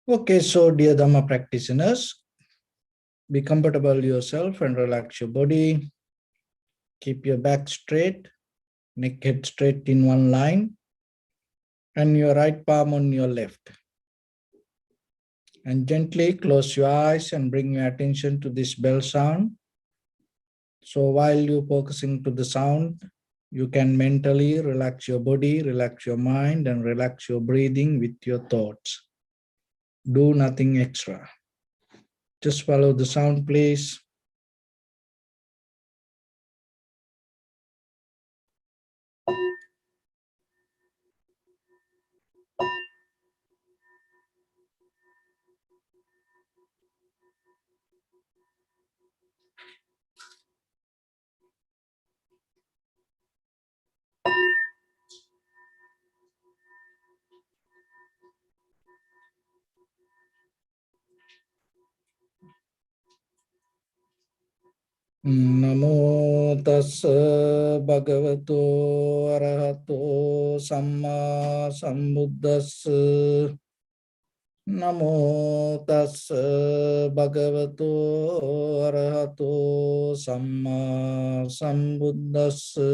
Okay, so dear Dhamma practitioners, be comfortable yourself and relax your body. Keep your back straight, neck head straight in one line, and your right palm on your left. And gently close your eyes and bring your attention to this bell sound. So while you're focusing to the sound, you can mentally relax your body, relax your mind, and relax your breathing with your thoughts. Do nothing extra. Just follow the sound, please. Namo tassa bhagavato arahato samma sambuddhassa. Namo tassa bhagavato arahato samma sambuddhassa.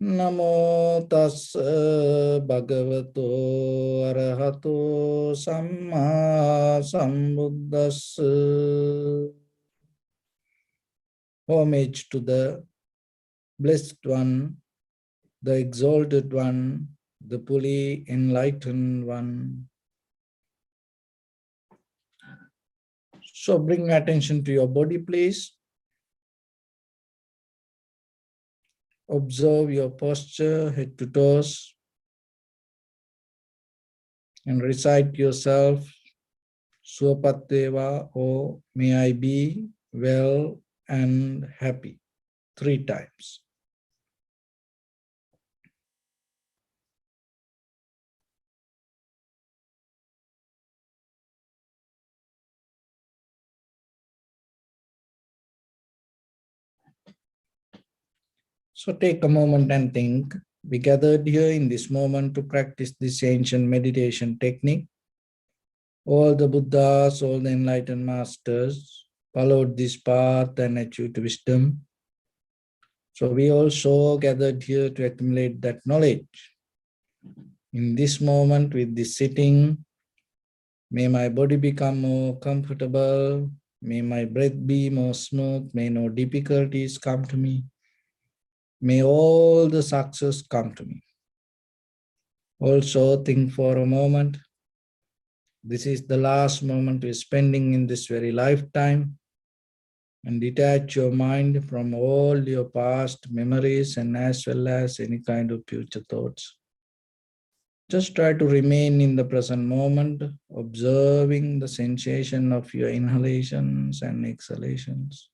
Namo tassa bhagavato arahato samma sambuddhassa. Homage to the Blessed One, the Exalted One, the fully enlightened One. So bring attention to your body, please. Observe your posture, head to toes, and recite yourself, Swapatdeva, or may I be well and happy, 3 times. So take a moment and think. We gathered here in this moment to practice this ancient meditation technique. All the Buddhas, all the enlightened masters followed this path and achieved wisdom. So we also gathered here to accumulate that knowledge. In this moment, with this sitting, may my body become more comfortable. May my breath be more smooth. May no difficulties come to me. May all the success come to me. Also think for a moment. This is the last moment we're spending in this very lifetime. And detach your mind from all your past memories and as well as any kind of future thoughts. Just try to remain in the present moment, observing the sensation of your inhalations and exhalations.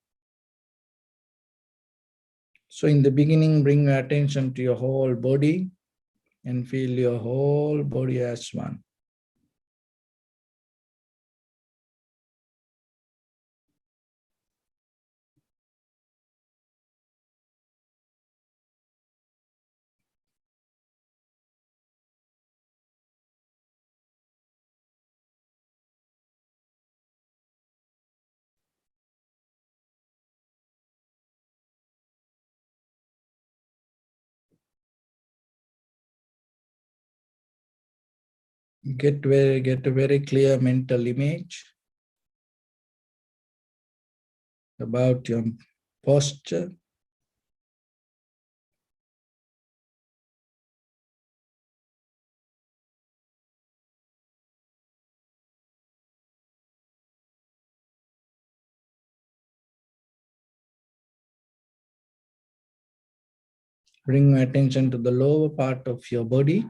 So in the beginning, bring your attention to your whole body and feel your whole body as one. Get a very clear mental image about your posture. Bring attention to the lower part of your body.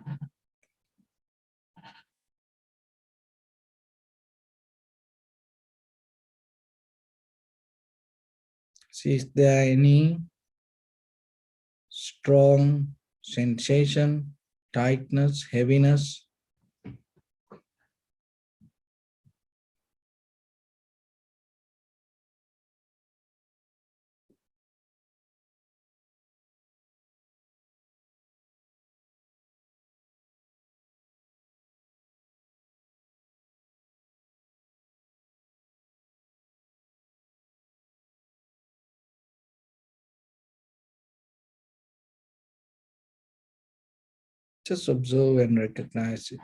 See if there are any strong sensation, tightness, heaviness. Just observe and recognize it.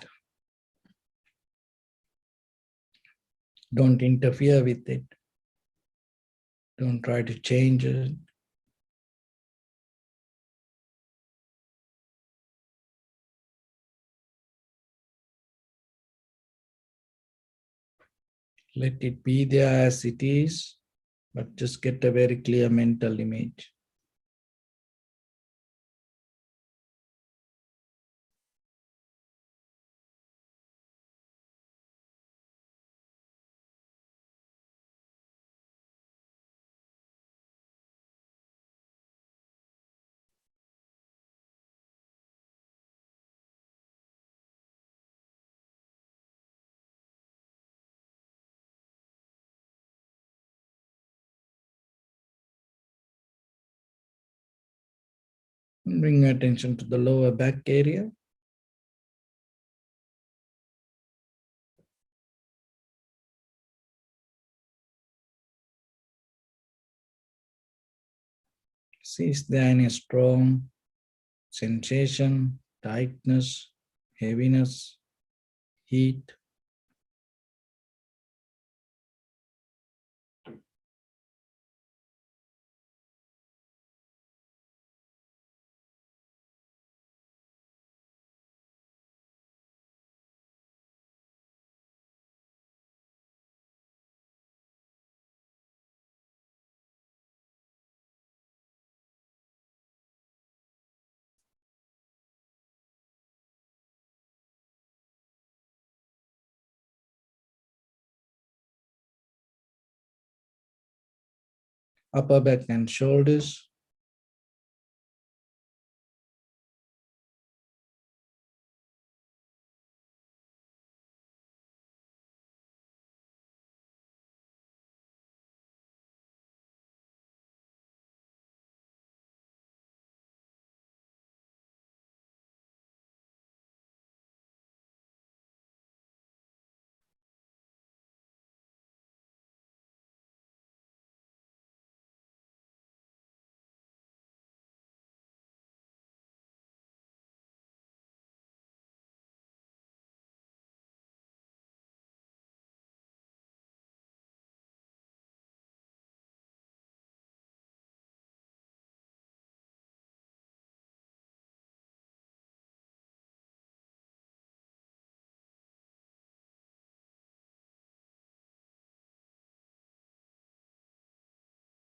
Don't interfere with it. Don't try to change it. Let it be there as it is, but just get a very clear mental image. Bring attention to the lower back area. See, is there any strong sensation, tightness, heaviness, heat? Upper back and shoulders.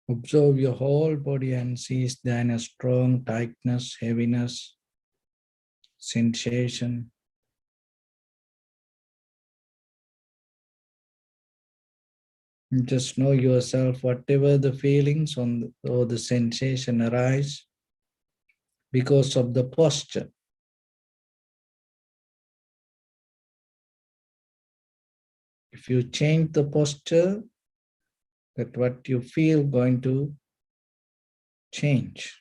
Observe your whole body and see is there any strong tightness, heaviness, sensation. Just know yourself, whatever the feelings or the sensation arise because of the posture. If you change the posture, that what you feel going to change.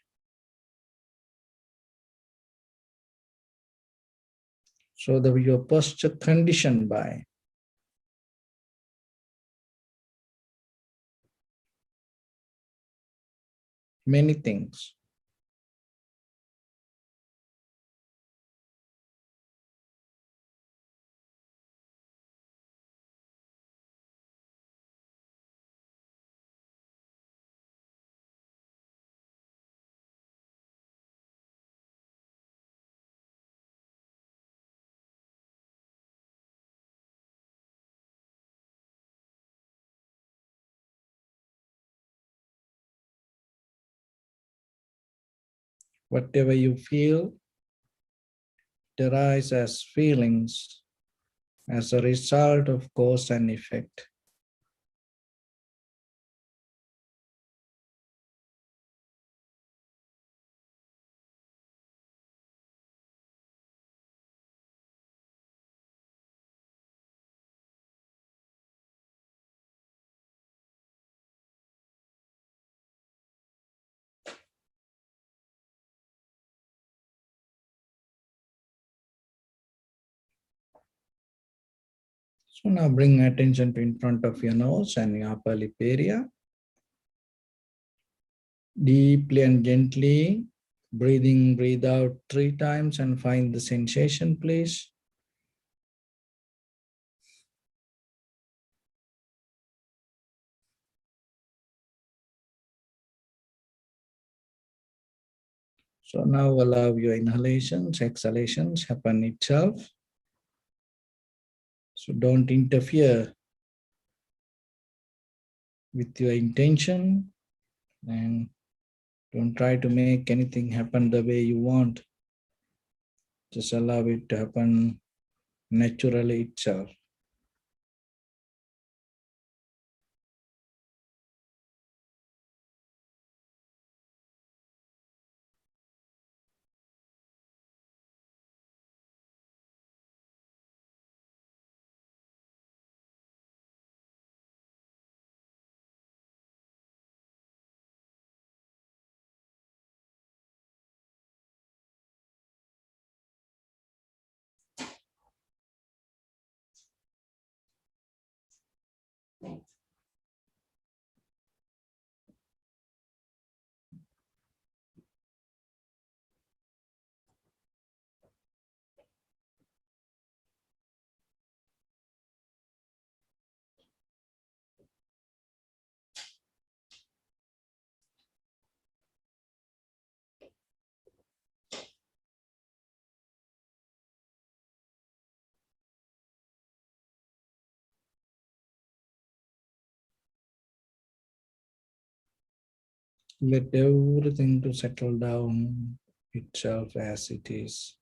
So that your posture conditioned by many things. Whatever you feel, it arises as feelings as a result of cause and effect. So now bring attention to in front of your nose and your upper lip area. Deeply and gently Breathe in, breathe out 3 times and find the sensation, please. So now allow your inhalations, exhalations happen itself. So don't interfere with your intention and don't try to make anything happen the way you want. Just allow it to happen naturally itself. Let everything to settle down itself as it is.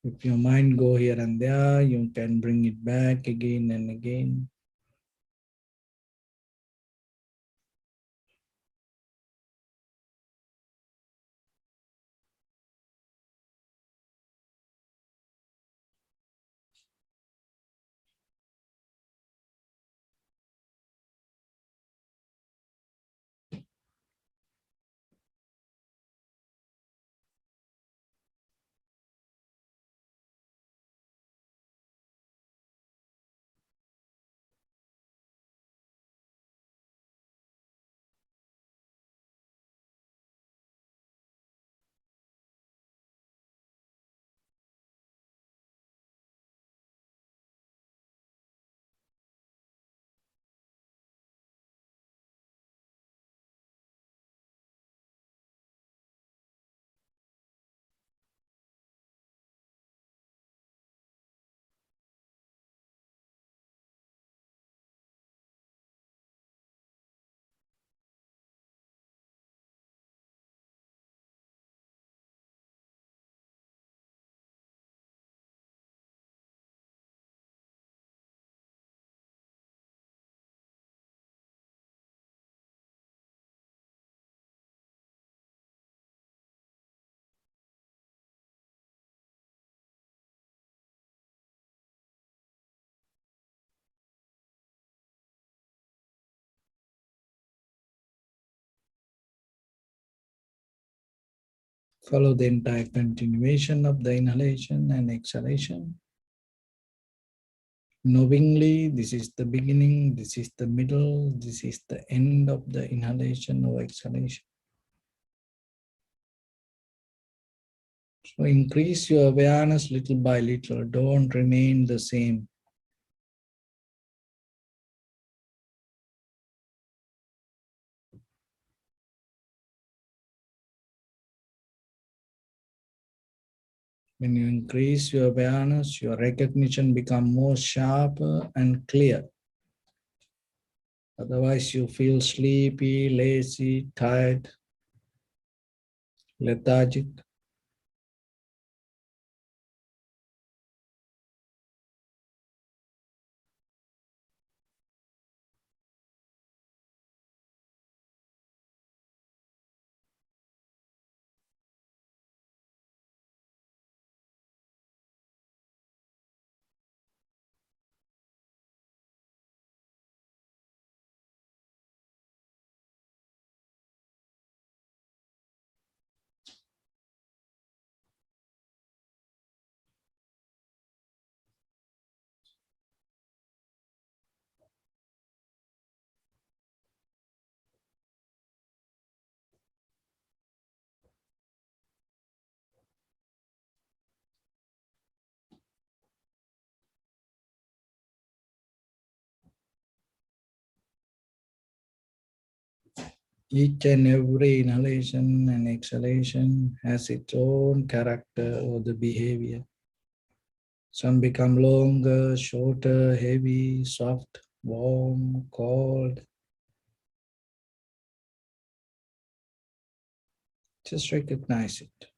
If your mind go here and there, you can bring it back again and again. Follow the entire continuation of the inhalation and exhalation. Knowingly, this is the beginning, this is the middle, this is the end of the inhalation or exhalation. So increase your awareness little by little. Don't remain the same. When you increase your awareness, your recognition becomes more sharper and clear. Otherwise, you feel sleepy, lazy, tired, lethargic. Each and every inhalation and exhalation has its own character or the behavior. Some become longer, shorter, heavy, soft, warm, cold. Just recognize it.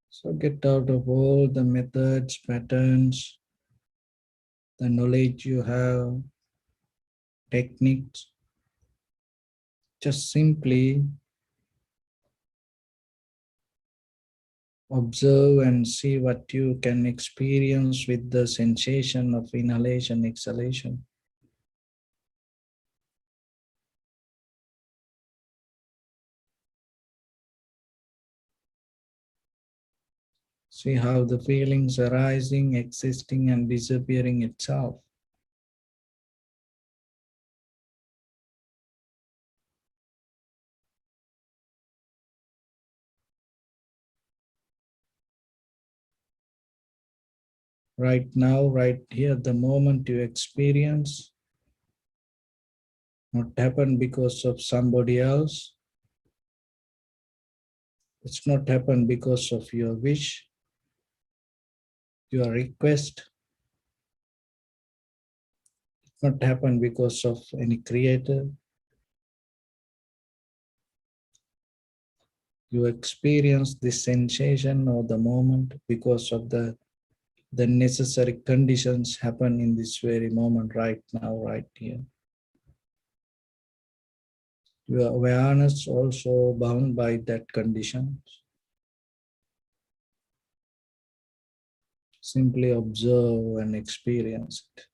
So get out of all the methods, patterns, the knowledge you have, techniques. Just simply observe and see what you can experience with the sensation of inhalation, exhalation. See how the feelings arising, existing, and disappearing itself. Right now, right here, the moment you experience, not happen because of somebody else. It's not happen because of your wish, your request. It's not happen because of any creator. You experience this sensation or the moment because of the necessary conditions happen in this very moment, right now, right here. Your awareness also bound by that conditions. Simply observe and experience it.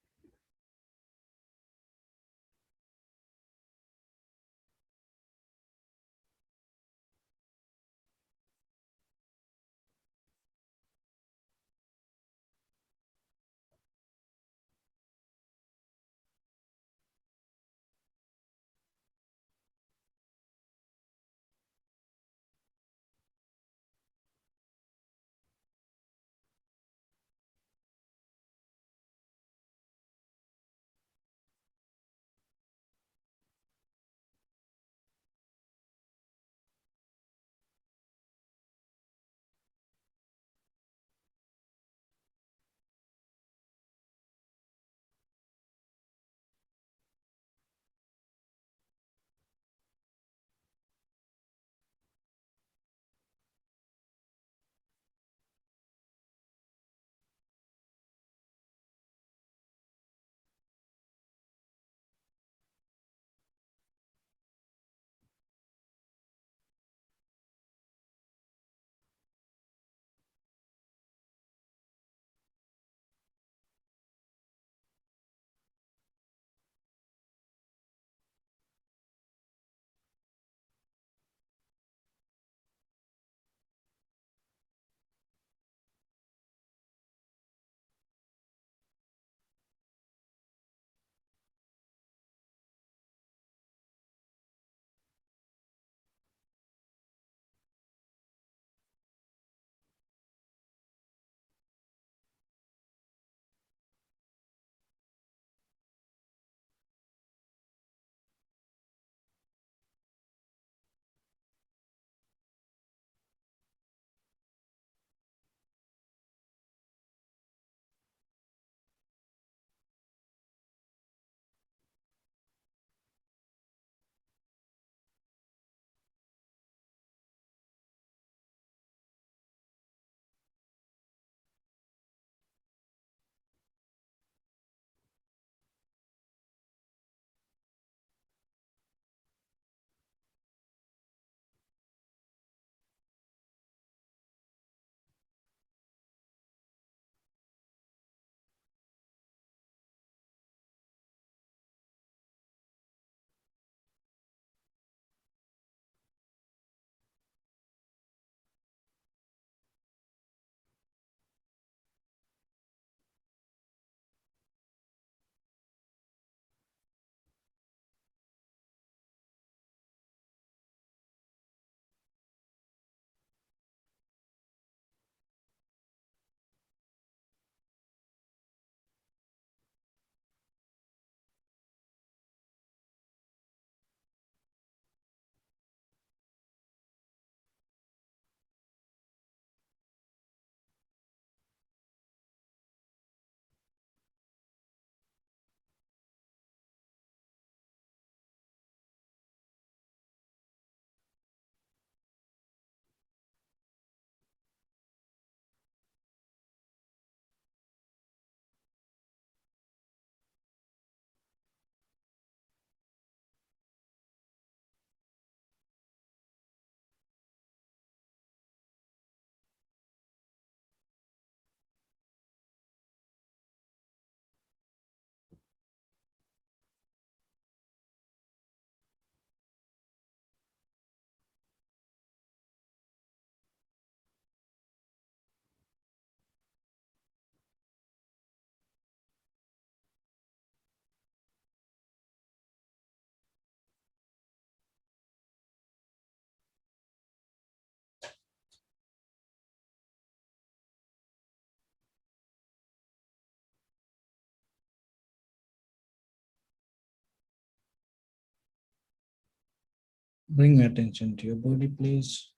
Bring your attention to your body, please.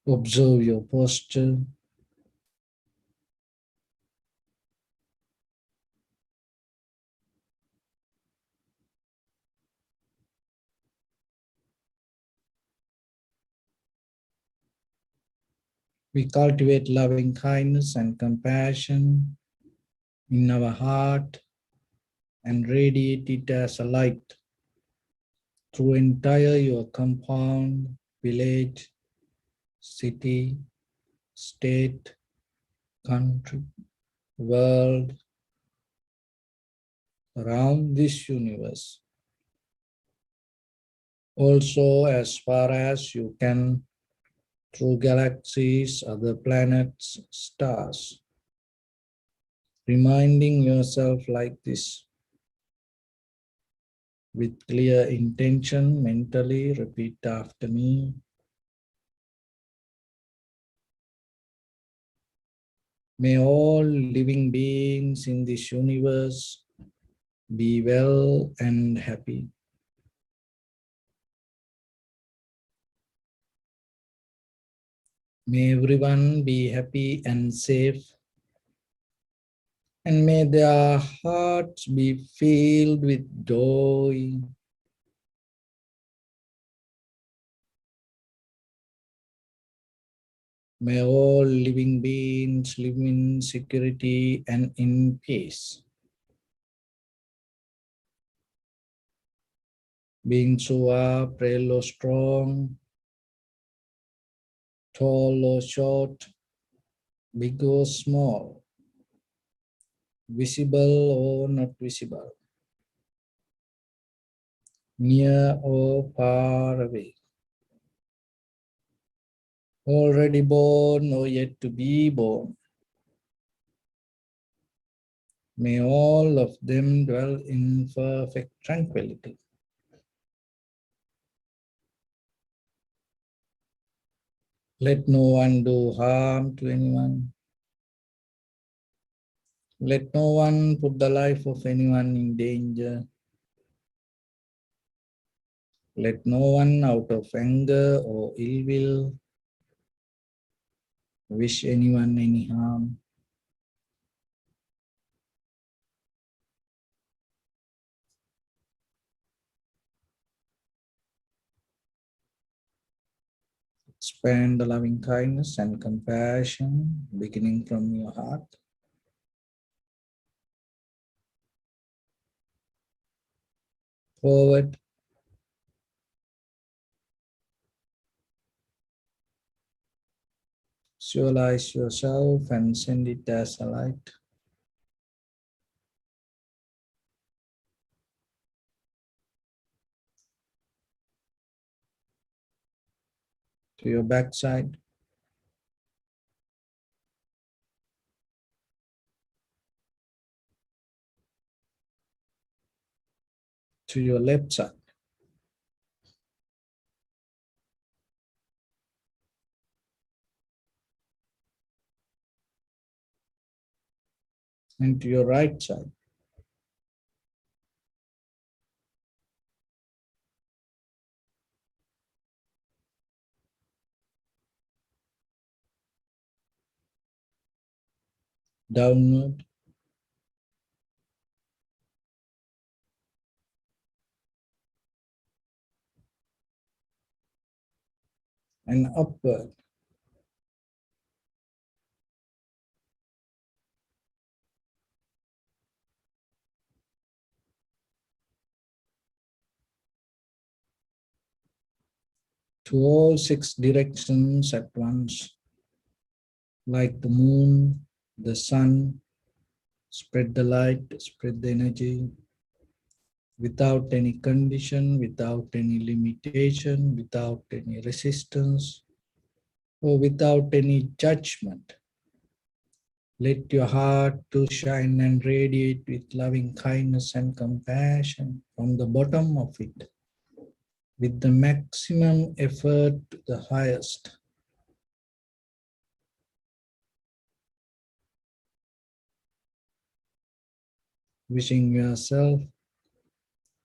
Observe your posture. We cultivate loving kindness and compassion in our heart and radiate it as a light through entire your compound, village, city, state, country, world, around this universe. Also, as far as you can, through galaxies, other planets, stars. Reminding yourself like this with clear intention, mentally repeat after me. May all living beings in this universe be well and happy. May everyone be happy and safe. And may their hearts be filled with joy. May all living beings live in security and in peace. Beings who are frail or strong, tall or short, big or small, visible or not visible, near or far away, already born or yet to be born. May all of them dwell in perfect tranquility. Let no one do harm to anyone. Let no one put the life of anyone in danger. Let no one out of anger or ill will wish anyone any harm. Expand the loving kindness and compassion beginning from your heart. Forward. Visualize yourself and send it as a light to your backside, to your left side, and to your right side. Downward and upward. To all six directions at once, like the moon, the sun, spread the light, spread the energy, without any condition, without any limitation, without any resistance, or without any judgment. Let your heart to shine and radiate with loving kindness and compassion from the bottom of it, with the maximum effort to the highest. Wishing yourself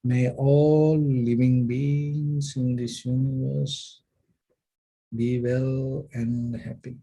May all living beings in this universe be well and happy.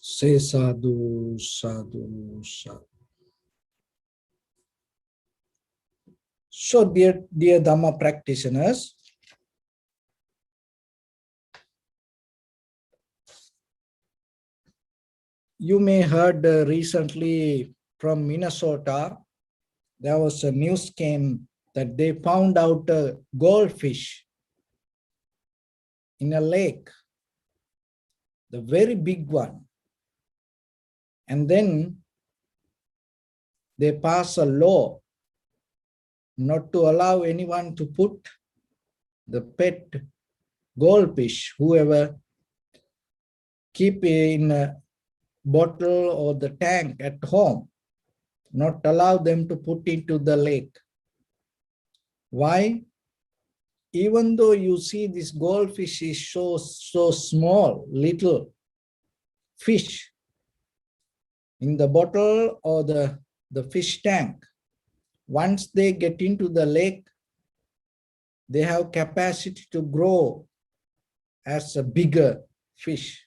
Say sadhu, sadhu, sadhu. So, dear Dhamma practitioners, you may heard recently from Minnesota, there was a news came that they found out a goldfish in a lake, the very big one. And then they pass a law not to allow anyone to put the pet goldfish, whoever keep in a bottle or the tank at home, not allow them to put into the lake. Why? Even though you see this goldfish is so small, little fish in the bottle or the fish tank, once they get into the lake, they have capacity to grow as a bigger fish.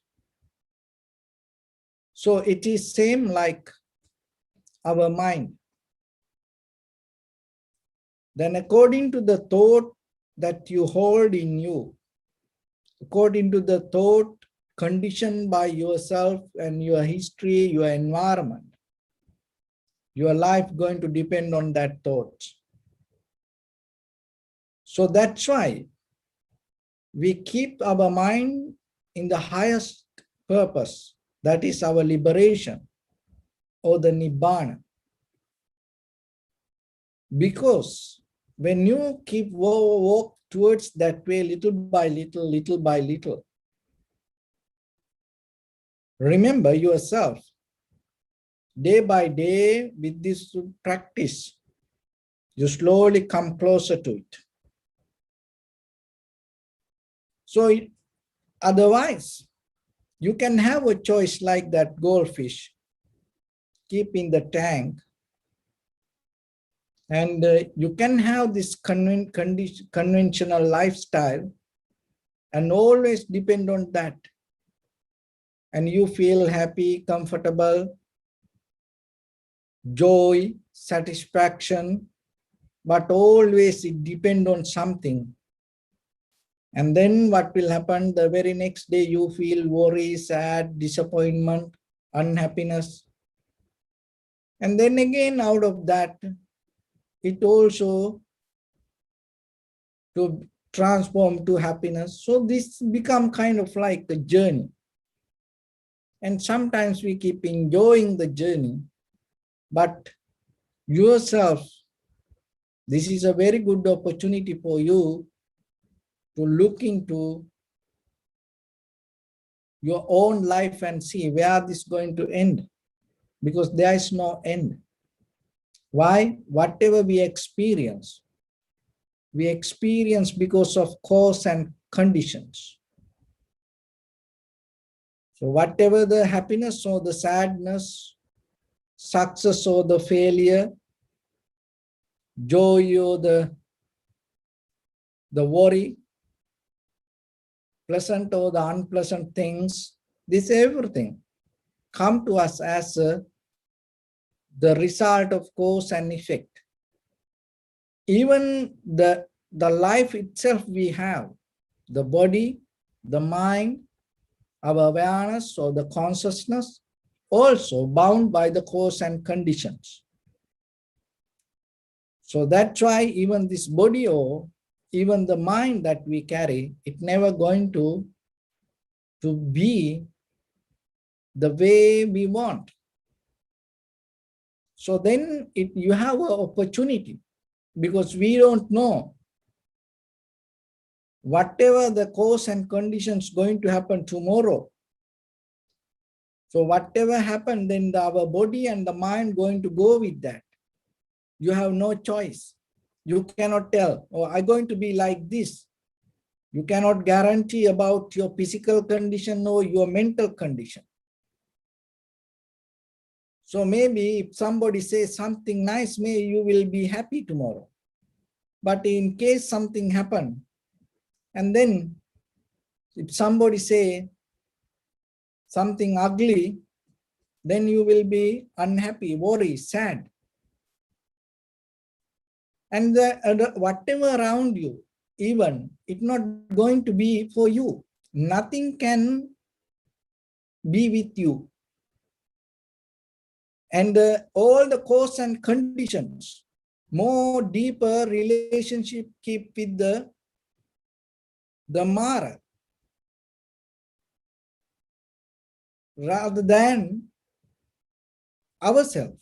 So it is same like our mind. Then according to the thought that you hold in you, according to the thought conditioned by yourself and your history, your environment, your life going to depend on that thought. So that's why we keep our mind in the highest purpose, that is our liberation or the Nibbana. Because when you keep walk towards that way little by little, remember yourself, day by day with this practice, you slowly come closer to it. So otherwise, you can have a choice like that goldfish, keep in the tank, and you can have this conventional lifestyle and always depend on that. And you feel happy, comfortable, joy, satisfaction, but always it depends on something. And then what will happen? The very next day you feel worry, sad, disappointment, unhappiness. And then again out of that, it also to transform to happiness. So this become kind of like a journey. And sometimes we keep enjoying the journey, but yourself, this is a very good opportunity for you to look into your own life and see where this is going to end, because there is no end. Why? Whatever we experience, we experience because of cause and conditions. So whatever the happiness or the sadness, success or the failure, joy or the worry, pleasant or the unpleasant things, this everything come to us as the result of cause and effect. Even the life itself we have, the body, the mind, our awareness or the consciousness, also bound by the cause and conditions. So that's why even this body or even the mind that we carry, it never going to be the way we want. So then you have an opportunity, because we don't know whatever the cause and conditions going to happen tomorrow. So whatever happened, then our body and the mind going to go with that. You have no choice. You cannot tell, oh, I'm going to be like this. You cannot guarantee about your physical condition or your mental condition. So maybe if somebody says something nice, maybe you will be happy tomorrow. But in case something happened, and then if somebody say something ugly, then you will be unhappy, worried, sad. And whatever around you, even it's not going to be for you. Nothing can be with you. And all the cause and conditions, more deeper relationship keep with the Mara, rather than ourselves.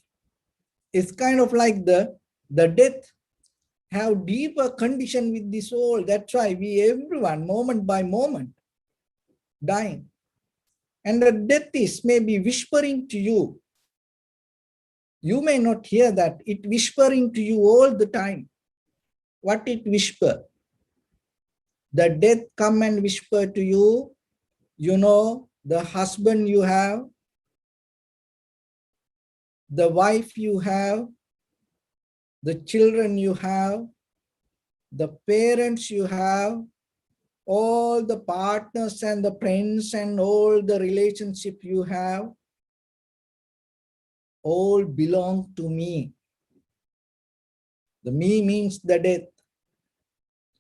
It's kind of like the death have deeper condition with the soul. That's why everyone, moment by moment, dying. And the death is maybe whispering to you. You may not hear that. It whispering to you all the time. What it whisper? The death come and whisper to you, you know, the husband you have, the wife you have, the children you have, the parents you have, all the partners and the friends and all the relationship you have, all belong to me. The me means the death.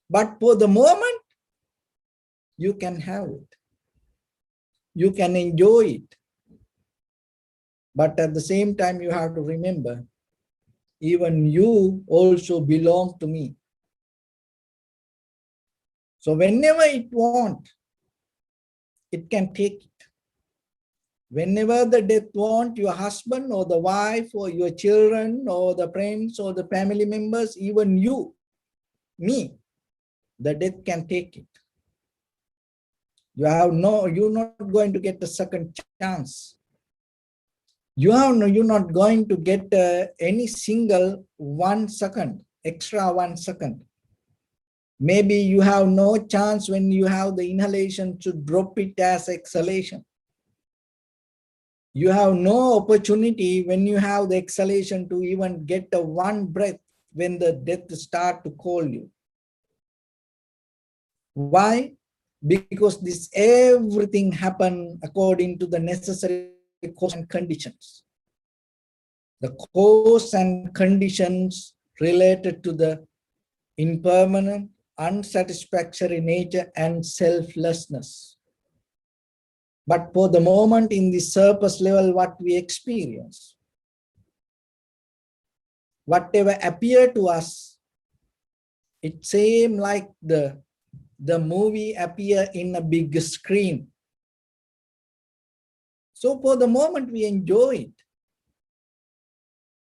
But for the moment, you can have it. You can enjoy it. But at the same time, you have to remember, even you also belong to me. So whenever it wants, it can take it. Whenever the death wants, your husband or the wife or your children or the friends or the family members, even you, me, the death can take it. You're not going to get a second chance. You're not going to get any single 1 second, extra 1 second. Maybe you have no chance when you have the inhalation to drop it as exhalation. You have no opportunity when you have the exhalation to even get a one breath when the death start to call you. Why? Because this everything happen according to the necessary cause and conditions. The cause and conditions related to the impermanent, unsatisfactory nature and selflessness. But for the moment in the surface level, what we experience, whatever appear to us, it seems like the movie appear in a big screen. So for the moment we enjoy it.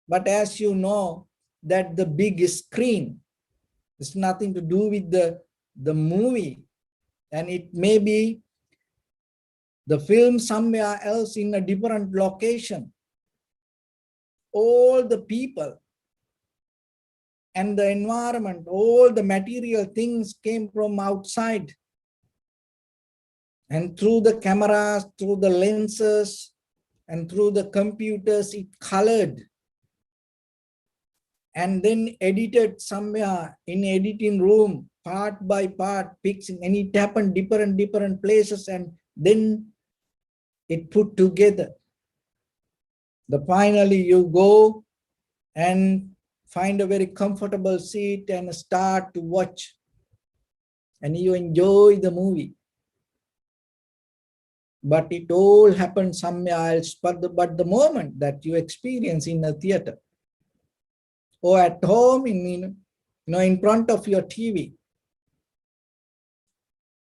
But as you know, that the big screen is nothing to do with the movie. And it may be the film somewhere else in a different location. All the people and the environment, all the material things came from outside. And through the cameras, through the lenses, and through the computers, it colored and then edited somewhere in editing room, part by part, fixing, and it happened different places, and then it put together. The finally you go and find a very comfortable seat and start to watch, and you enjoy the movie. But it all happened somewhere else, but the moment that you experience in a theater or at home in front of your TV.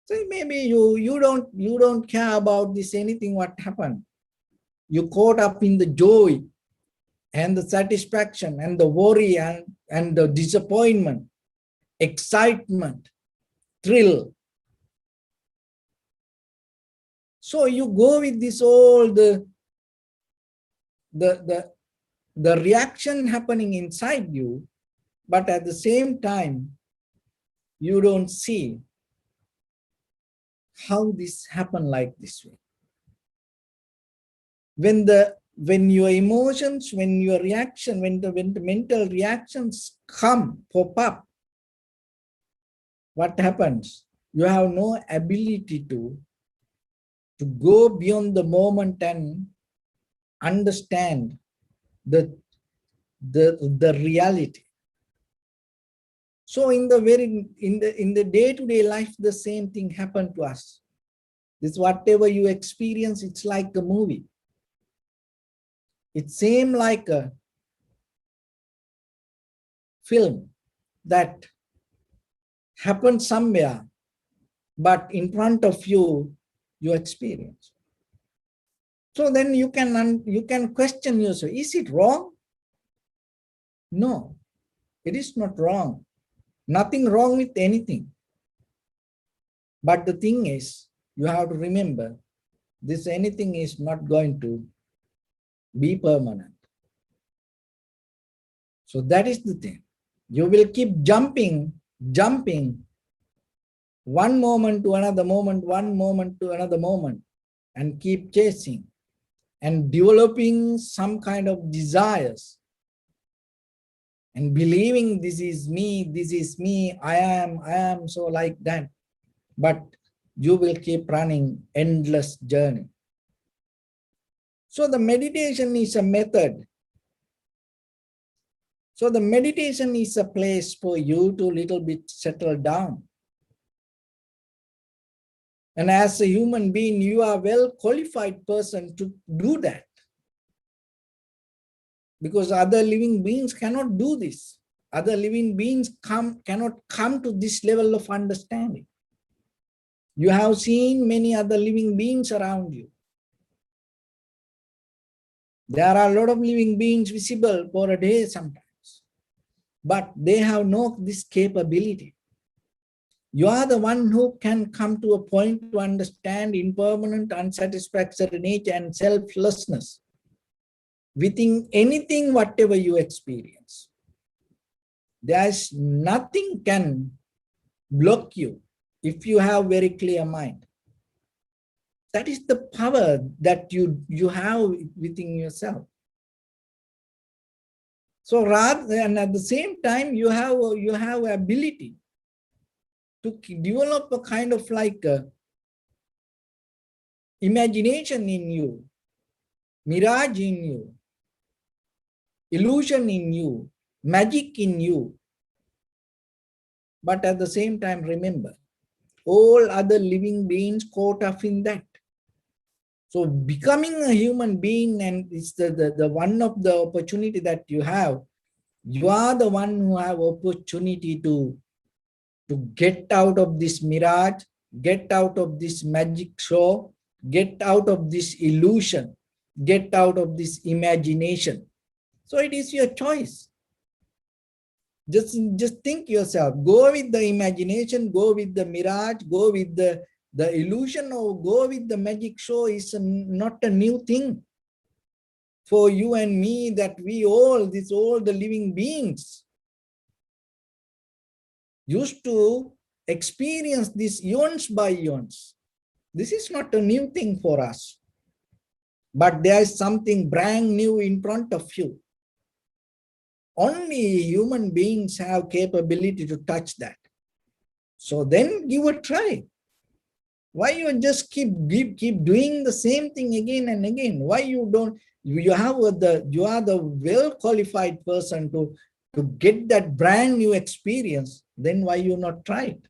So maybe you don't care about this anything what happened. You caught up in the joy and the satisfaction and the worry and the disappointment, excitement, thrill. So you go with this all the reaction happening inside you, but at the same time, you don't see how this happened like this way. When your emotions, when your reaction, when the mental reactions pop up, what happens? You have no ability to go beyond the moment and understand the reality. So in the day-to-day life, the same thing happened to us. This whatever you experience, it's like a movie. It seems like a film that happened somewhere, but in front of you, you experience. So then you can question yourself, is it wrong? No, it is not wrong. Nothing wrong with anything. But the thing is, you have to remember, this anything is not going to be permanent. So that is the thing. You will keep jumping one moment to another moment, one moment to another moment, and keep chasing and developing some kind of desires and believing this is me, I am so like that. But you will keep running endless journey. So the meditation is a method. So the meditation is a place for you to little bit settle down. And as a human being, you are a well qualified person to do that. Because other living beings cannot do this. Other living beings cannot come to this level of understanding. You have seen many other living beings around you. There are a lot of living beings visible for a day sometimes, but they have no this capability. You are the one who can come to a point to understand impermanent, unsatisfactory nature and selflessness within anything, whatever you experience. There's nothing can block you if you have very clear mind. That is the power that you have within yourself. So rather, and at the same time, you have ability to develop a kind of like imagination in you, mirage in you, illusion in you, magic in you. But at the same time, remember, all other living beings caught up in that. So becoming a human being, and it's the one of the opportunity that you have. You are the one who have opportunity to get out of this mirage, get out of this magic show, get out of this illusion, get out of this imagination. So it is your choice. Just think yourself, go with the imagination, go with the mirage, go with the illusion, or go with the magic show is not a new thing for you and me, that we all the living beings. used to experience this eons by eons. This is not a new thing for us, but there is something brand new in front of you. Only human beings have capability to touch that. So then give a try. Why you just keep doing the same thing again and again? Why you don't? You are the well qualified person to get that brand new experience. Then why you not try it?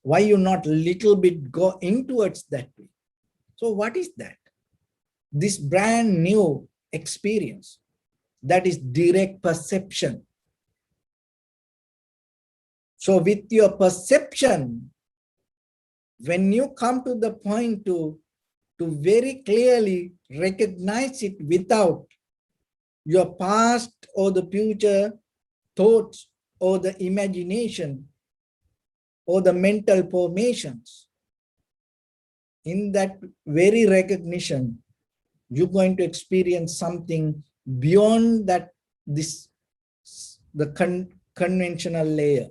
Why you not little bit go into it that way? So what is that? This brand new experience, that is direct perception. So with your perception, when you come to the point to very clearly recognize it without your past or the future thoughts or the imagination or the mental formations, in that very recognition, you're going to experience something beyond that, the conventional layer.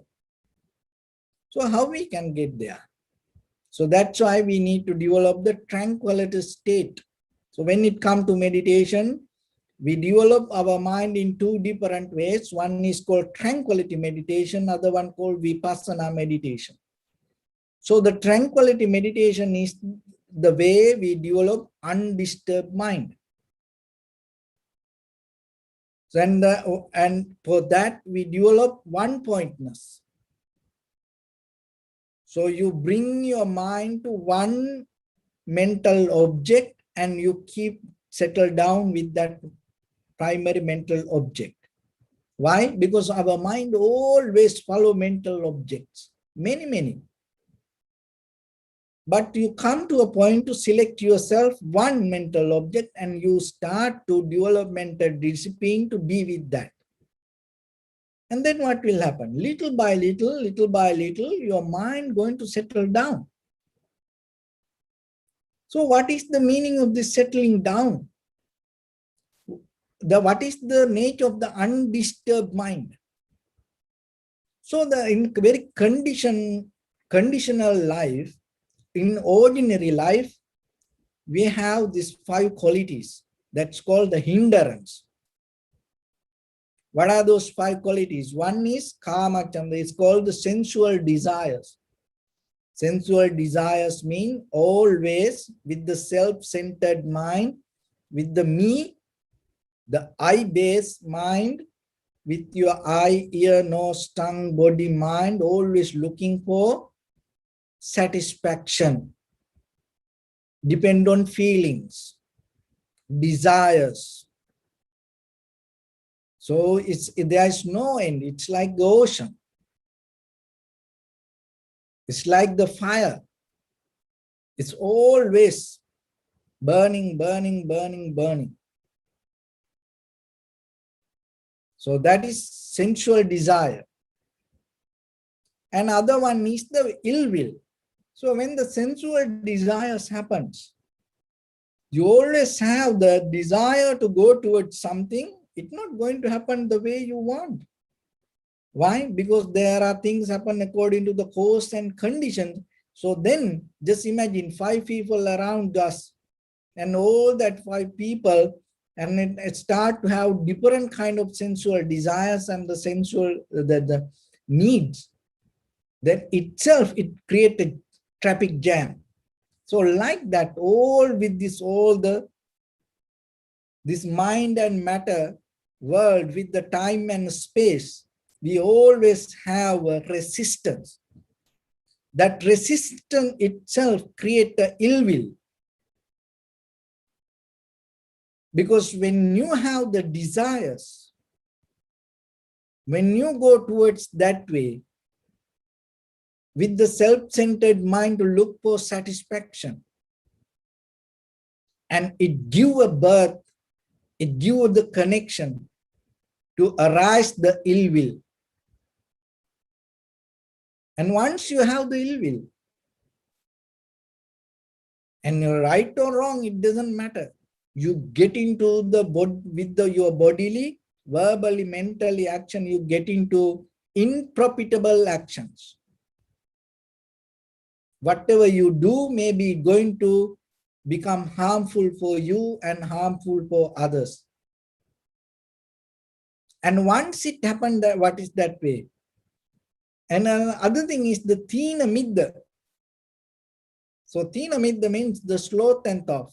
So how we can get there? So that's why we need to develop the tranquility state. So when it comes to meditation, we develop our mind in two different ways. One is called tranquility meditation, other one called vipassana meditation. So the tranquility meditation is the way we develop undisturbed mind. And for that, we develop one-pointness. So you bring your mind to one mental object and you keep settled down with that primary mental object. Why? Because our mind always follow mental objects, many. But you come to a point to select yourself one mental object and you start to develop mental discipline to be with that. And then what will happen? Little by little, your mind going to settle down. So what is the meaning of this settling down? What is the nature of the undisturbed mind? So in very conditional life, in ordinary life, we have these 5 qualities. That's called the hindrance. What are those 5 qualities? One is kama chanda. It's called the sensual desires. Sensual desires mean always with the self-centered mind, with the me, the I-based mind, with your eye, ear, nose, tongue, body, mind, always looking for satisfaction, depend on feelings, desires. So there is no end. It's like the ocean. It's like the fire. It's always burning. So that is sensual desire. And other one is the ill will. So when the sensual desires happens, you always have the desire to go towards something. It's not going to happen the way you want. Why? Because there are things happen according to the course and conditions. So then just imagine 5 people around us and all that 5 people, and it start to have different kind of sensual desires and the sensual the needs. That itself, it creates a traffic jam. So like that, all with this, this mind and matter world with the time and space, we always have a resistance. That resistance itself creates the ill will. Because when you have the desires, when you go towards that way, with the self-centered mind to look for satisfaction, and it give a birth, it give the connection to arise the ill will. And once you have the ill will, and you're right or wrong, it doesn't matter. You get into the body with your bodily, verbally, mentally action, you get into unprofitable actions. Whatever you do may be going to become harmful for you and harmful for others. And once it happened, what is that way? And another thing is the thina midda. So thina midda means the sloth and thought,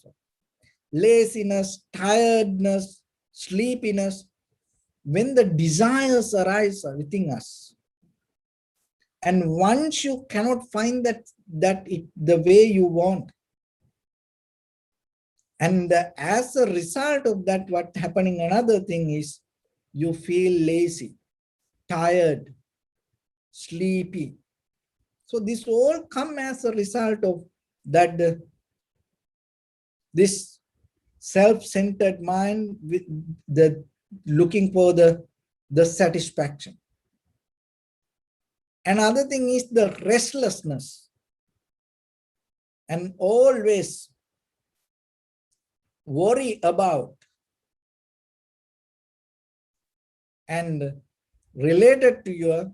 laziness, tiredness, sleepiness. When the desires arise within us, and once you cannot find the way you want, and as a result of that, what happening, another thing is you feel lazy, tired, sleepy. So this all come as a result of that this self-centered mind with the looking for the satisfaction. Another thing is the restlessness, and always worry about and related to your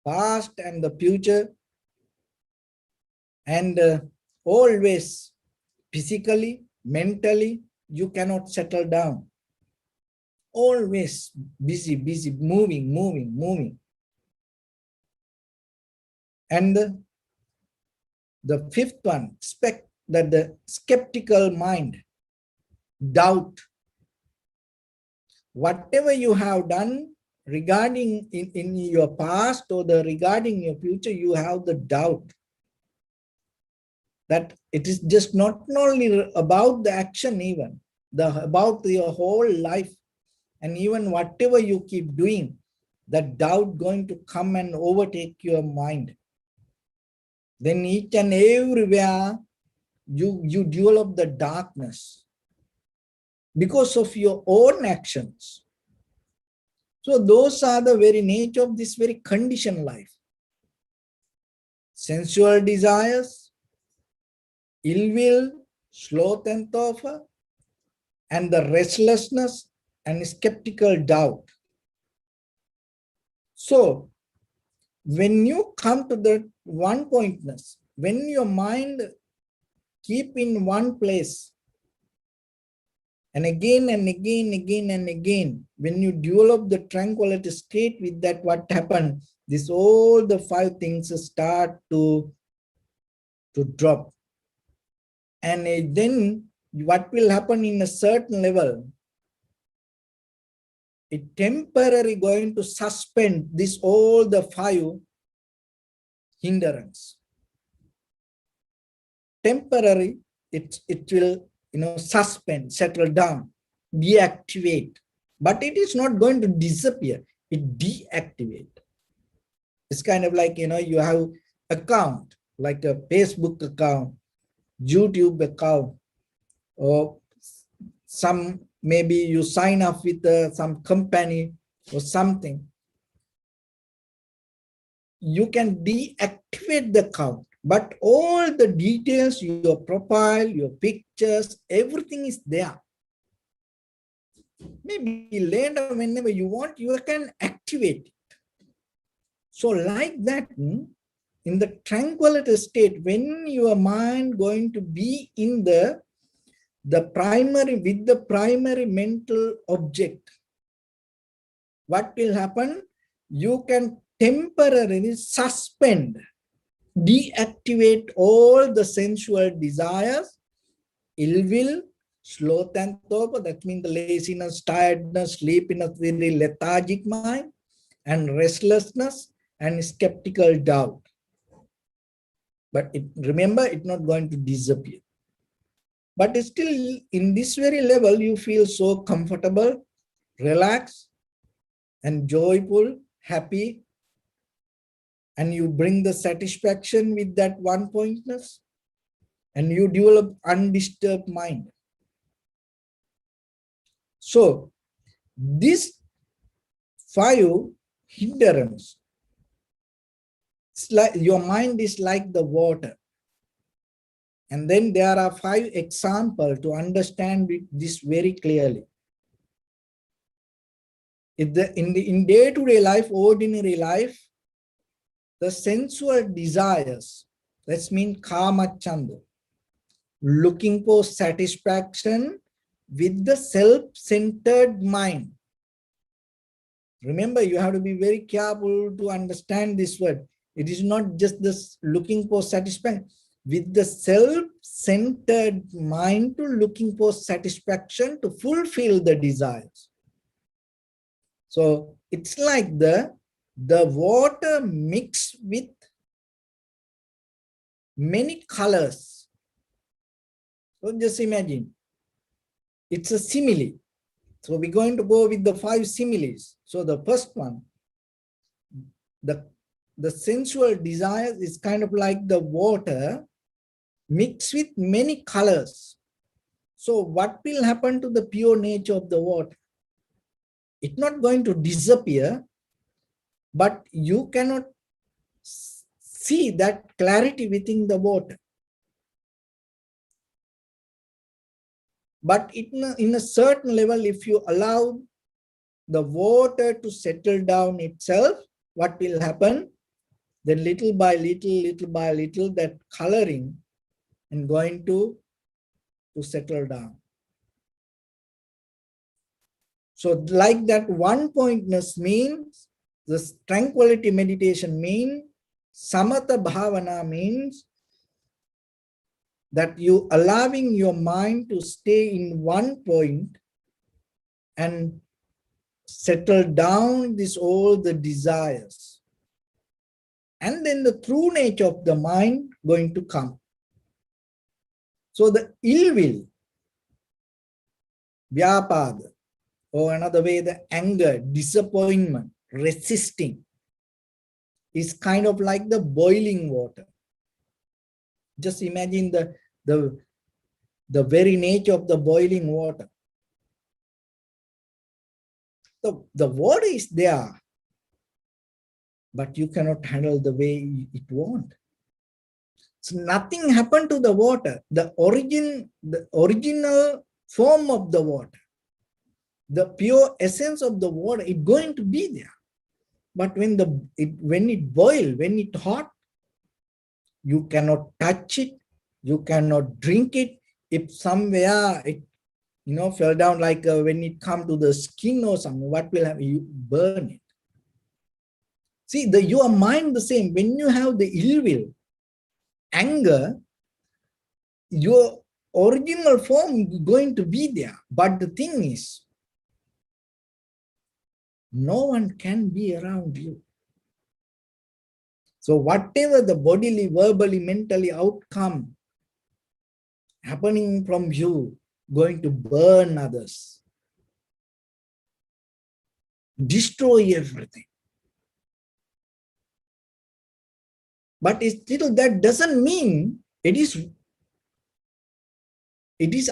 past and the future, and always physically, mentally, you cannot settle down. Always busy, busy, moving, moving, moving. And the fifth one, that the skeptical mind, doubt. Whatever you have done regarding in your past or regarding your future, you have the doubt that it is just not only about the action, even about your whole life, and even whatever you keep doing, that doubt going to come and overtake your mind. Then each and everywhere you develop the darkness because of your own actions. So those are the very nature of this very conditioned life. Sensual desires, ill will, sloth and thought, and the restlessness and skeptical doubt. So when you come to the one pointness, when your mind keep in one place, and again and again, again and again, when you develop the tranquility state with that, what happened? This all the five things start to drop. And then what will happen in a certain level? It temporarily going to suspend this all the five hindrance. Temporary, it will suspend, settle down, deactivate, but it is not going to disappear. It deactivate. It's kind of like you have account like a Facebook account, YouTube account, or some maybe you sign up with some company or something. You can deactivate the account, but all the details, your profile, your pictures, everything is there. Maybe later, whenever you want, you can activate it. So like that, in the tranquility state, when your mind going to be in the primary, with the primary mental object, what will happen? You can temporarily suspend, deactivate all the sensual desires, ill will, sloth and thought, that means the laziness, tiredness, sleepiness, very lethargic mind, and restlessness and skeptical doubt. But remember, it's not going to disappear. But still, in this very level, you feel so comfortable, relaxed, and joyful, happy, and you bring the satisfaction with that one pointness, and you develop undisturbed mind. So this five hindrance, it's like your mind is like the water. And then there are five examples to understand this very clearly. In day-to-day life, ordinary life, the sensual desires, that's mean kama chanda, looking for satisfaction with the self-centered mind. Remember, you have to be very careful to understand this word. It is not just this looking for satisfaction. With the self-centered mind to looking for satisfaction to fulfill the desires. So it's like the water mixed with many colors. So just imagine, it's a simile. So we're going to go with the 5 similes. So the first one, the sensual desire is kind of like the water mixed with many colors. So what will happen to the pure nature of the water? It's not going to disappear, but you cannot see that clarity within the water. But in a certain level, if you allow the water to settle down itself, what will happen? Then little by little, that coloring and going to settle down. So like that one pointness means, this tranquility meditation means, samatha bhavana means that you allowing your mind to stay in one point and settle down all the desires. And then the true nature of the mind going to come. So the ill will, vyapada, or another way, the anger, disappointment, resisting, is kind of like the boiling water. Just imagine the very nature of the boiling water. So the water is there, but you cannot handle the way it wants. So nothing happened to the water. The original form of the water, the pure essence of the water, it's going to be there. But when it boils, when it's hot, you cannot touch it, you cannot drink it. If somewhere it fell down, like when it comes to the skin or something, what will happen? You burn it. See, your mind the same. When you have the ill will, anger, your original form is going to be there. But the thing is, no one can be around you. So whatever the bodily, verbally, mentally outcome happening from you, going to burn others, destroy everything. But still, that doesn't mean it is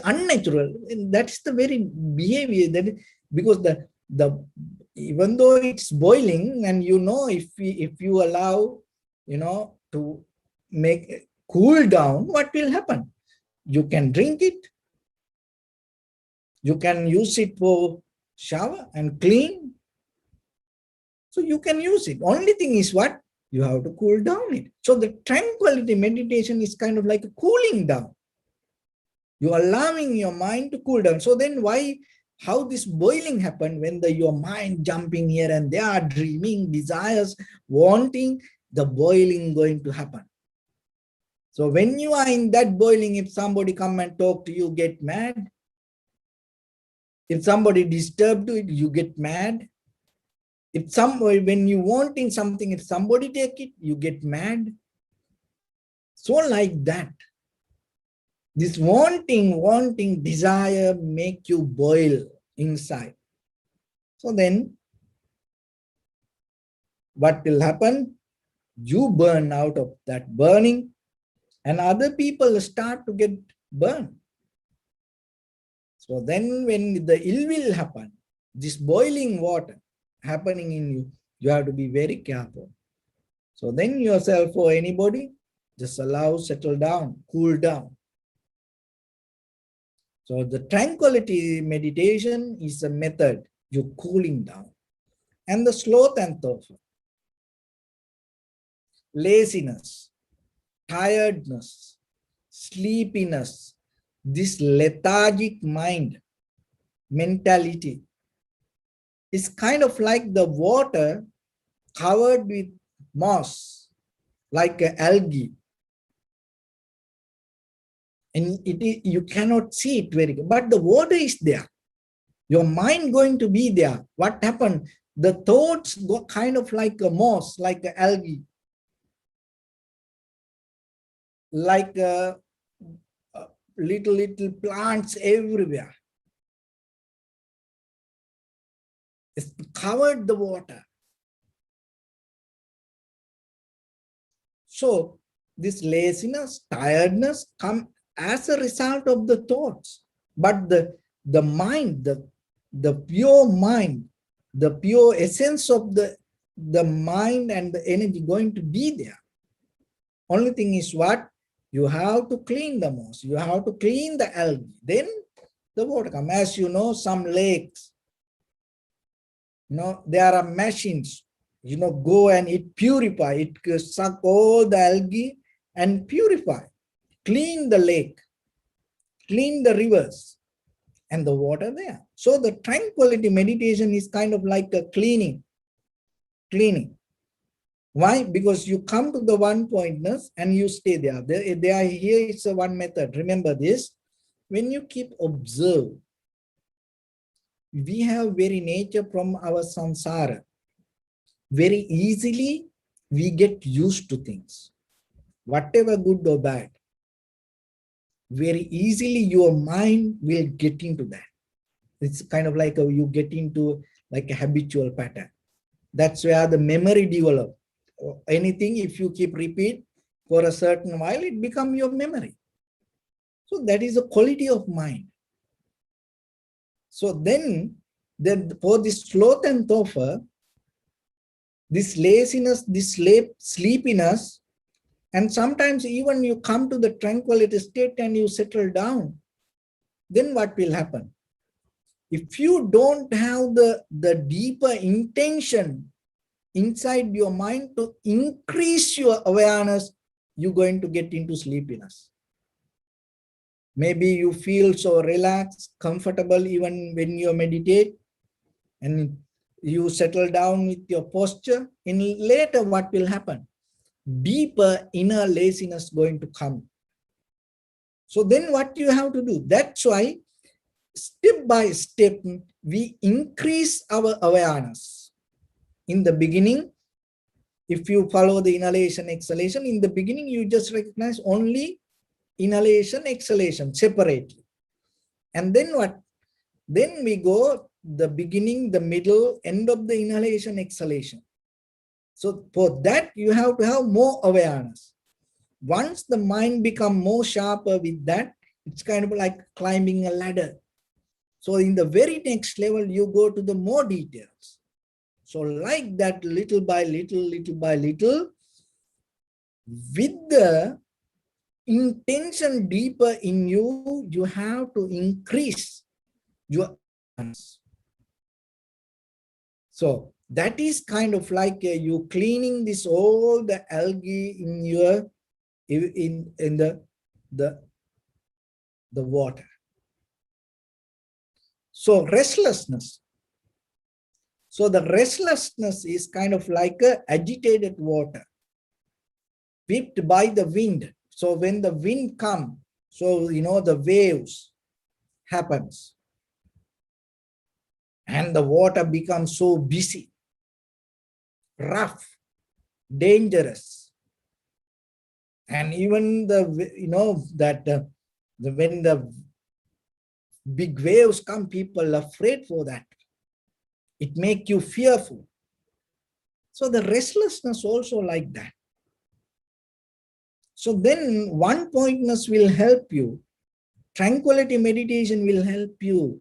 unnatural. That's the very behavior that, because even though it's boiling, and if you allow to make it cool down, what will happen? You can drink it, you can use it for shower and clean, so you can use it. Only thing is what? You have to cool down it. So the tranquility meditation is kind of like a cooling down. You're allowing your mind to cool down. So then how this boiling happened? When your mind jumping here and there, dreaming, desires, wanting, the boiling going to happen. So when you are in that boiling, if somebody come and talk to you, get mad. If somebody disturb you, you get mad. When you wanting something, if somebody take it, you get mad. So like that. This wanting desire make you boil inside. So then, what will happen? You burn out of that burning, and other people start to get burned. So then when the ill will happen, this boiling water happening in you, you have to be very careful. So then yourself or anybody, just allow, settle down, cool down. So the tranquility meditation is a method, you're cooling down. And the sloth and thoughtful, laziness, tiredness, sleepiness, this lethargic mentality is kind of like the water covered with moss, like algae. And you cannot see it very good, but the water is there. Your mind going to be there. What happened? The thoughts go kind of like a moss, like a algae, like little plants everywhere. It's covered the water. So this laziness, tiredness come as a result of the thoughts. But the mind, the pure mind, the pure essence of the mind and the energy going to be there. Only thing is what? You have to clean the moss. You have to clean the algae. Then the water comes. As you know, some lakes, there are machines, go and it purify. It suck all the algae and purify. Clean the lake. Clean the rivers. And the water there. So the tranquility meditation is kind of like a cleaning. Why? Because you come to the one pointness and you stay there. Here is a one method. Remember this. When you keep observe, we have very nature from our samsara. Very easily we get used to things, whatever good or bad. Very easily your mind will get into that. It's kind of like you get into like a habitual pattern. That's where the memory develops. Anything, if you keep repeat for a certain while, it becomes your memory. So that is the quality of mind. So then for this sloth and thoughtful, this laziness, this sleepiness, and sometimes even you come to the tranquility state and you settle down, then what will happen? If you don't have the deeper intention inside your mind to increase your awareness, you're going to get into sleepiness. Maybe you feel so relaxed, comfortable even when you meditate and you settle down with your posture. And later what will happen? Deeper inner laziness going to come. So then what you have to do? That's why step by step we increase our awareness. In the beginning, if you follow the inhalation, exhalation, in the beginning you just recognize only inhalation, exhalation separately. And then what? Then we go the beginning, the middle, end of the inhalation, exhalation. So for that, you have to have more awareness. Once the mind becomes more sharper with that, it's kind of like climbing a ladder. So in the very next level, you go to the more details. So like that, little by little, with the intention deeper in you, you have to increase your awareness. So that is kind of like you cleaning this all the algae in your in the water. So restlessness. So the restlessness is kind of like a agitated water, whipped by the wind. So when the wind comes, so the waves happens. And the water becomes so busy, rough, dangerous. And even when the big waves come, people are afraid for that. It makes you fearful. So the restlessness also like that. So then one pointness will help you. Tranquility meditation will help you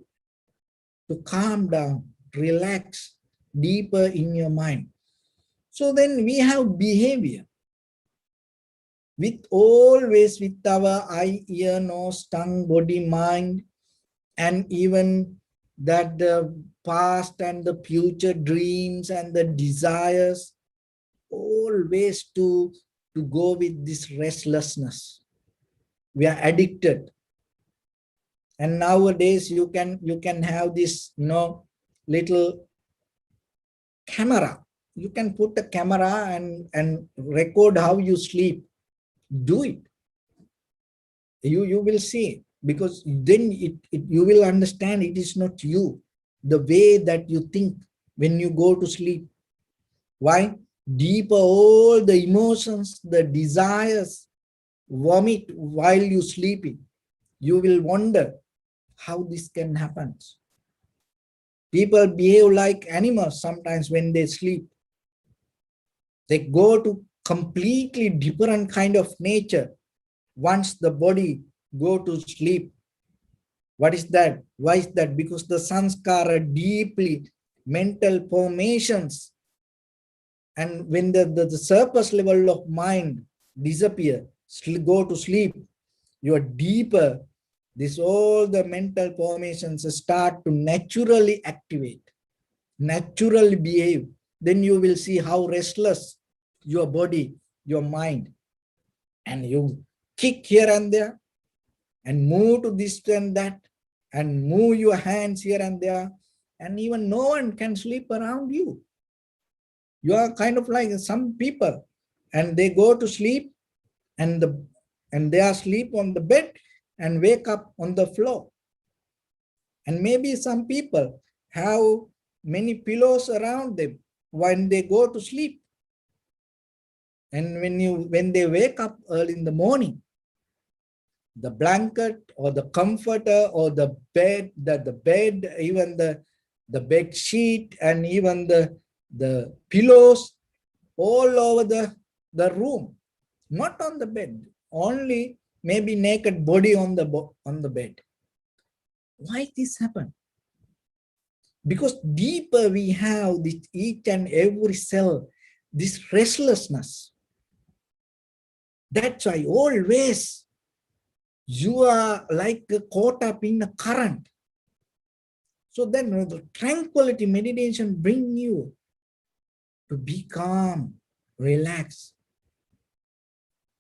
to calm down, relax deeper in your mind. So then we have behavior. With always with our eye, ear, nose, tongue, body, mind, and even that the past and the future dreams and the desires always to go with this restlessness. We are addicted. And nowadays you can have this little camera. You can put a camera and record how you sleep. Do it. You will see, because then you will understand it is not you, the way that you think when you go to sleep. Why? Deeper all the emotions, the desires vomit while you sleeping. You will wonder how this can happen. People behave like animals sometimes when they sleep. They go to completely different kind of nature once the body go to sleep. What is that? Why is that? Because the sanskara deeply mental formations, and when the surface level of mind disappear, go to sleep, you are deeper. This all the mental formations start to naturally activate, naturally behave. Then you will see how restless your body, your mind, and you kick here and there and move to this and that and move your hands here and there, and even no one can sleep around you. You are kind of like some people, and they go to sleep and they are asleep on the bed and wake up on the floor. And maybe some people have many pillows around them when they go to sleep. And when they wake up early in the morning, the blanket or the comforter or the bed, even the bed sheet and even the pillows all over the room, not on the bed, only maybe naked body on the bed. Why this happen? Because deeper we have this each and every cell, this restlessness. That's why always you are like caught up in a current. So then the tranquility meditation bring you to be calm, relax.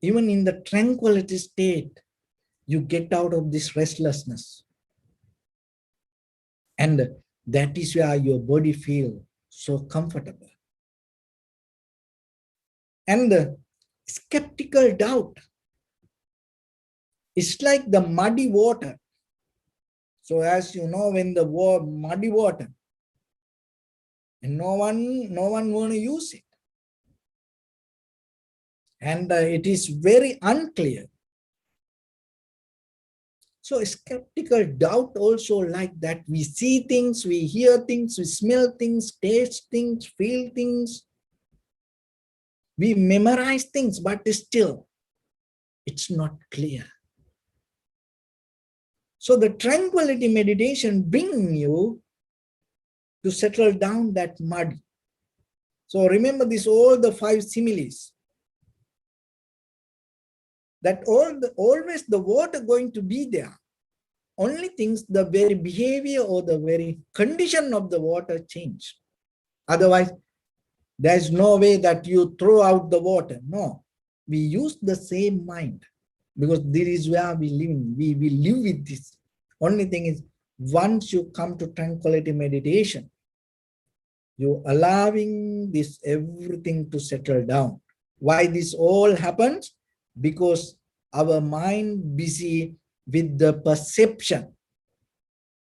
Even in the tranquility state, you get out of this restlessness. And that is where your body feels so comfortable. And the skeptical doubt, it's like the muddy water. So as you know, when the muddy water, and no one want to use it. And it is very unclear. So skeptical doubt also like that. We see things, we hear things, we smell things, taste things, feel things. We memorize things, but still, it's not clear. So the tranquility meditation brings you to settle down that mud. So remember this, all the 5 similes. That always the water going to be there. Only things, the very behavior or the very condition of the water change. Otherwise, there is no way that you throw out the water. No, we use the same mind, because this is where we live in. We live with this. Only thing is, once you come to tranquility meditation, you're allowing this everything to settle down. Why this all happens? Because our mind busy with the perception,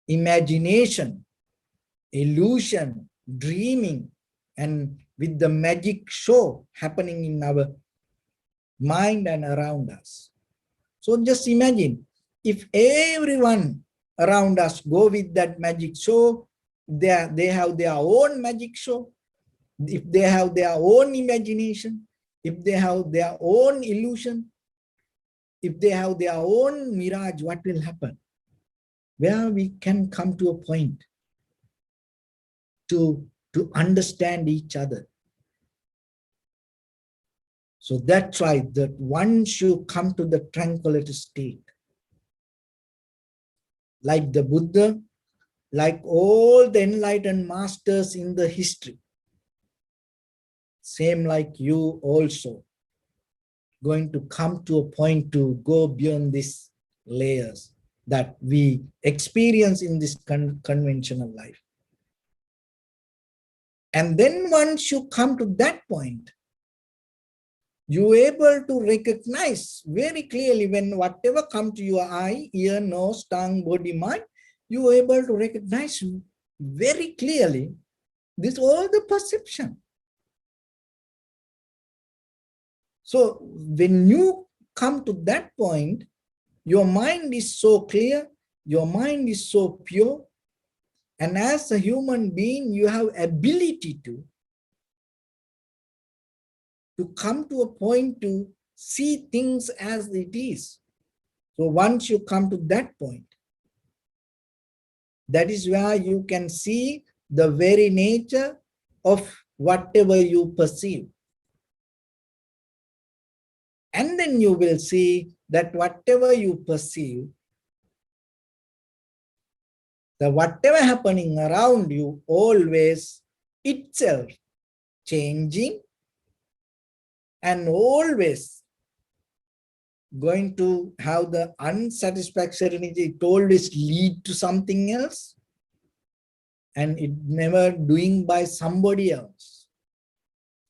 imagination, illusion, dreaming, and with the magic show happening in our mind and around us. So just imagine, if everyone around us go with that magic show, they have their own magic show, if they have their own imagination, if they have their own illusion, if they have their own mirage, what will happen? Where we can come to a point to understand each other. So that's why that once you come to the tranquility state, like the Buddha, like all the enlightened masters in the history, same like you also, going to come to a point to go beyond these layers that we experience in this conventional life. And then once you come to that point, you're able to recognize very clearly when whatever come to your eye, ear, nose, tongue, body, mind, you're able to recognize very clearly this all the perception. So when you come to that point, your mind is so clear, your mind is so pure, and as a human being, you have ability to come to a point to see things as it is. So once you come to that point, that is where you can see the very nature of whatever you perceive. And then you will see that whatever you perceive, the whatever happening around you always itself changing and always going to have the unsatisfactoriness. It always lead to something else, and it never doing by somebody else.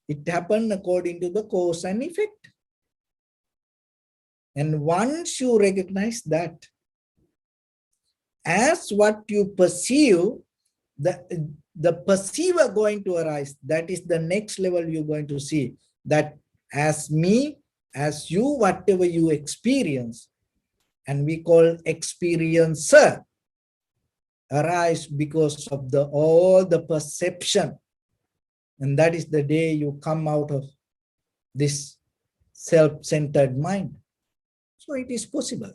It happened according to the cause and effect. And once you recognize that, as what you perceive, the perceiver going to arise, that is the next level you're going to see, that as me, as you, whatever you experience, and we call experiencer, arise because of all the perception. And that is the day you come out of this self-centered mind. So it is possible.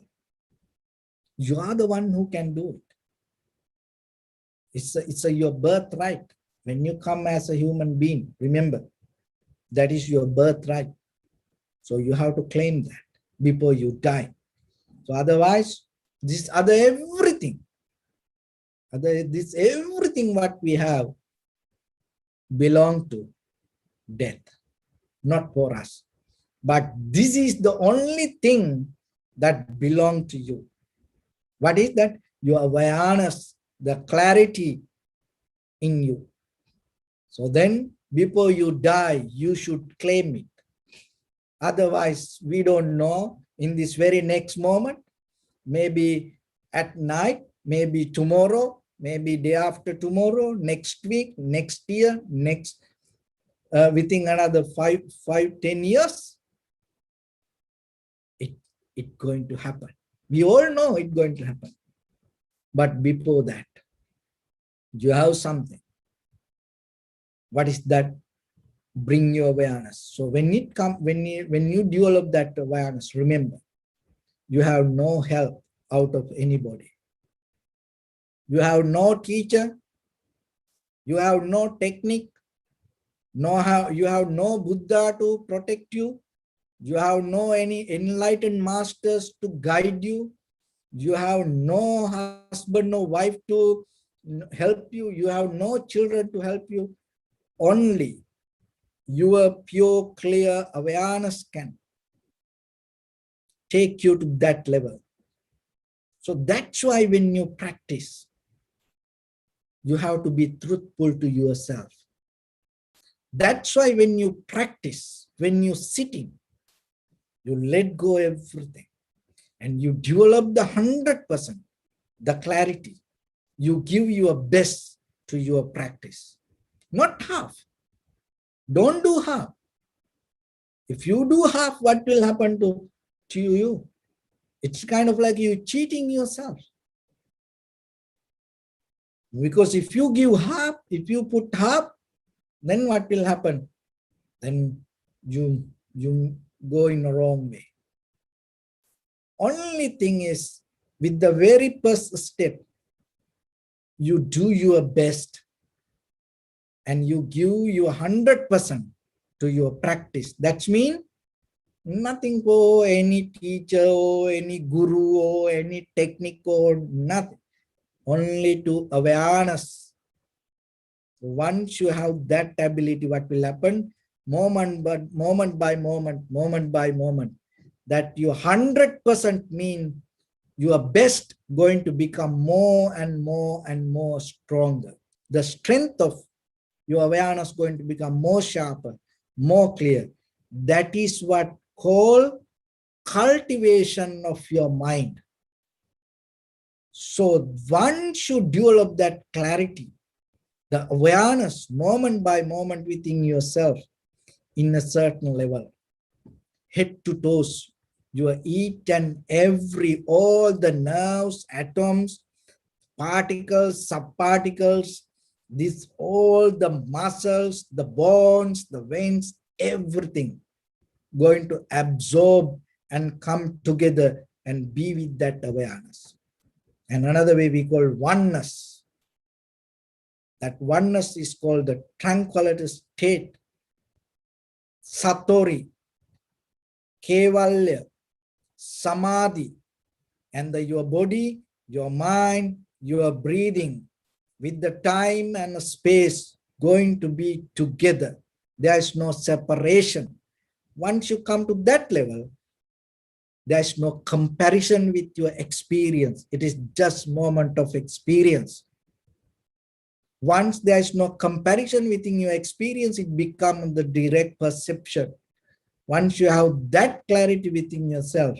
You are the one who can do it. It's your birthright. When you come as a human being, remember, that is your birthright. So you have to claim that before you die. So otherwise, this everything what we have belong to death, not for us. But this is the only thing that belong to you. What is that? Your awareness, the clarity in you. So then, before you die, you should claim it. Otherwise, we don't know in this very next moment, maybe at night, maybe tomorrow, maybe day after tomorrow, next week, next year, within another 10 years, it's going to happen. We all know it's going to happen. But before that, you have something. What is that? Bring your awareness. So when you develop that awareness, remember, you have no help out of anybody. You have no teacher. You have no technique. You have no Buddha to protect you. You have no any enlightened masters to guide you. You have no husband, no wife to help you. You have no children to help you. Only your pure, clear awareness can take you to that level. So that's why when you practice, you have to be truthful to yourself. That's why when you practice, when you're sitting, you let go everything and you develop the 100%, the clarity. You give your best to your practice, not half. Don't do half. If you do half, what will happen to you? It's kind of like you cheating yourself. Because if you give half, if you put half, then what will happen? Then you go in the wrong way. Only thing is, with the very first step, you do your best and you give your 100% to your practice. That means nothing for any teacher or any guru or any technique or nothing. only to awareness. Once you have that ability, what will happen? Moment by moment, that you 100% mean your best going to become more and more and more stronger. The strength of your awareness going to become more sharper, more clear. That is what called cultivation of your mind. So one should develop that clarity, the awareness moment by moment within yourself in a certain level, head to toes, your each and every, all the nerves, atoms, particles, subparticles, this, all the muscles, the bones, the veins, everything going to absorb and come together and be with that awareness. And another way we call oneness. That oneness is called the tranquility state, satori, kevalya, samadhi, and your body, your mind, your breathing, with the time and space going to be together. There is no separation. Once you come to that level, there is no comparison with your experience. It is just moment of experience. Once there is no comparison within your experience, it becomes the direct perception. Once you have that clarity within yourself,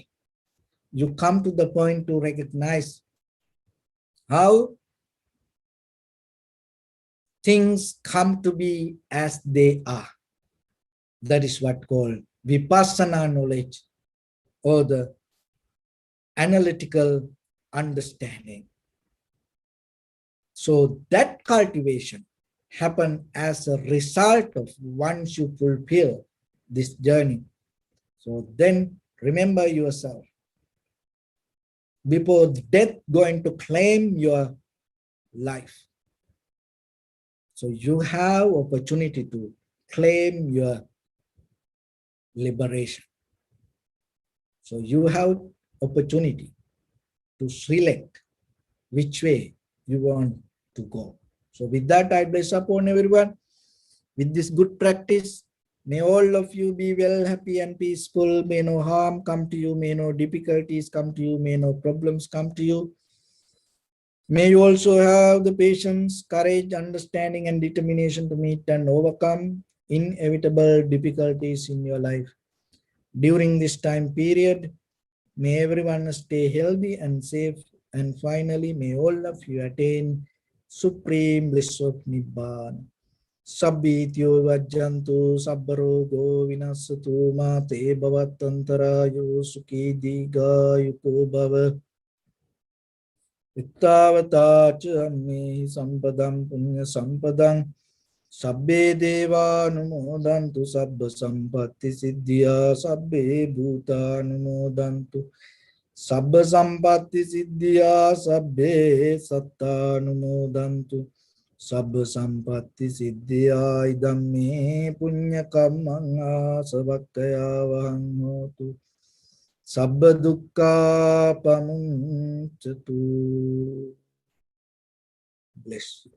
you come to the point to recognize how things come to be as they are. That is what called vipassana knowledge, or the analytical understanding. So that cultivation happens as a result of once you fulfill this journey. So then remember yourself. Before death going to claim your life. So you have opportunity to claim your liberation. So you have opportunity to select which way you want to go. So with that, I bless upon everyone. With this good practice, may all of you be well, happy and peaceful. May no harm come to you. May no difficulties come to you. May no problems come to you. May you also have the patience, courage, understanding, and determination to meet and overcome inevitable difficulties in your life. During this time period, may everyone stay healthy and safe. And finally, may all of you attain supreme bliss of Nibbana. Sabbityo vajjantu sabbarogo vinasatu mate bhavatantarayo sukhi digayuko bhava. Ittavata ca ammi sampadam punya sampadam sabbe deva numodantu sabba sampatti siddhya sabbe bhuta numodantu sabba sampatti siddhya sabbe satta numodantu sabba sampatti siddhya idam me punya kammang asavakkaya vahang hotu. Sabba dukkha pamuncatu. Bless you.